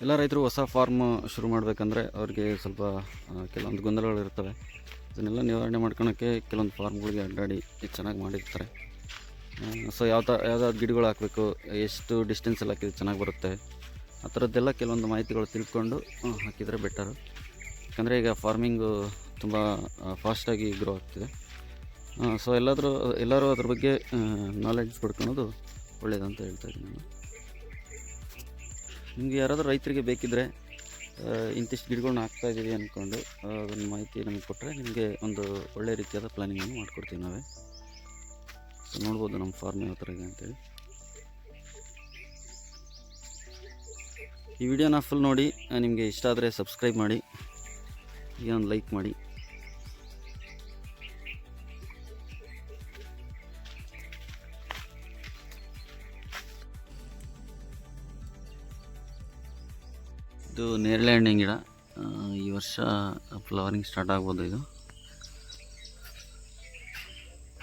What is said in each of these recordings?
ಎಲ್ಲ ರೈತರು ಹೊಸ ಫಾರ್ಮ್ ಶುರು ಮಾಡಬೇಕಂದ್ರೆ ಅವ್ರಿಗೆ ಸ್ವಲ್ಪ ಕೆಲವೊಂದು ಗೊಂದಲಗಳಿರ್ತವೆ. ಅದನ್ನೆಲ್ಲ ನಿವಾರಣೆ ಮಾಡ್ಕೊಳೋಕ್ಕೆ ಕೆಲವೊಂದು ಫಾರ್ಮ್ಗಳಿಗೆ ಅಡ್ಡಾಡಿ ಚೆನ್ನಾಗಿ ಮಾಡಿರ್ತಾರೆ. ಸೊ ಯಾವ್ದಾವ್ದು ಗಿಡಗಳು ಹಾಕಬೇಕು, ಎಷ್ಟು ಡಿಸ್ಟೆನ್ಸಲ್ಲಿ ಹಾಕಿದ್ರೆ ಚೆನ್ನಾಗಿ ಬರುತ್ತೆ, ಆ ಥರದ್ದೆಲ್ಲ ಕೆಲವೊಂದು ಮಾಹಿತಿಗಳು ತಿಳ್ಕೊಂಡು ಹಾಕಿದರೆ ಬೆಟರು. ಯಾಕಂದರೆ ಈಗ ಫಾರ್ಮಿಂಗು ತುಂಬ ಫಾಸ್ಟಾಗಿ ಗ್ರೋ ಆಗ್ತಿದೆ. ಸೊ ಎಲ್ಲರೂ ಅದ್ರ ಬಗ್ಗೆ ನಾಲೆಡ್ಜ್ ಪಡ್ಕೊಳೋದು ಒಳ್ಳೆಯದಂತ ಹೇಳ್ತಾ ಇದ್ದೀನಿ ನಾನು. ನಿಮಗೆ ಯಾರಾದರೂ ರೈತರಿಗೆ ಬೇಕಿದ್ದರೆ ಇಂತಿಷ್ಟು ಗಿಡಗಳನ್ನ ಹಾಕ್ತಾಯಿದ್ದೀವಿ ಅಂದ್ಕೊಂಡು ಅದನ್ನು ಮಾಹಿತಿ ನಮಗೆ ಕೊಟ್ಟರೆ ನಿಮಗೆ ಒಂದು ಒಳ್ಳೆಯ ರೀತಿಯಾದ ಪ್ಲ್ಯಾನಿಂಗನ್ನು ಮಾಡಿಕೊಡ್ತೀವಿ ನಾವೇ. ಸೊ ನೋಡ್ಬೋದು ನಮ್ಮ ಫಾರ್ಮ್ ಯಾವ ಥರ ಇದೆ ಅಂತೇಳಿ. ಈ ವಿಡಿಯೋನ ಫುಲ್ ನೋಡಿ, ನಿಮಗೆ ಇಷ್ಟ ಆದರೆ ಸಬ್ಸ್ಕ್ರೈಬ್ ಮಾಡಿ, ಈಗ ಒಂದು ಲೈಕ್ ಮಾಡಿ. ಇದು ನೇರಳೆ ಹಣ್ಣಿನ ಗಿಡ. ಈ ವರ್ಷ ಫ್ಲವರಿಂಗ್ ಸ್ಟಾರ್ಟ್ ಆಗ್ಬೋದು ಇದು.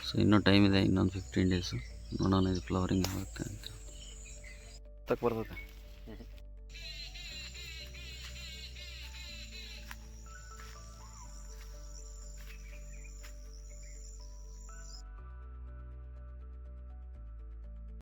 ಸೊ ಇನ್ನೂ ಟೈಮ್ ಇದೆ, ಇನ್ನೊಂದು 15 ಡೇಸು. ನೋಡೋಣ ಇದು ಫ್ಲವರಿಂಗ್ ಆಗುತ್ತೆ ಅಂತ. ಬರ್ತದೆ.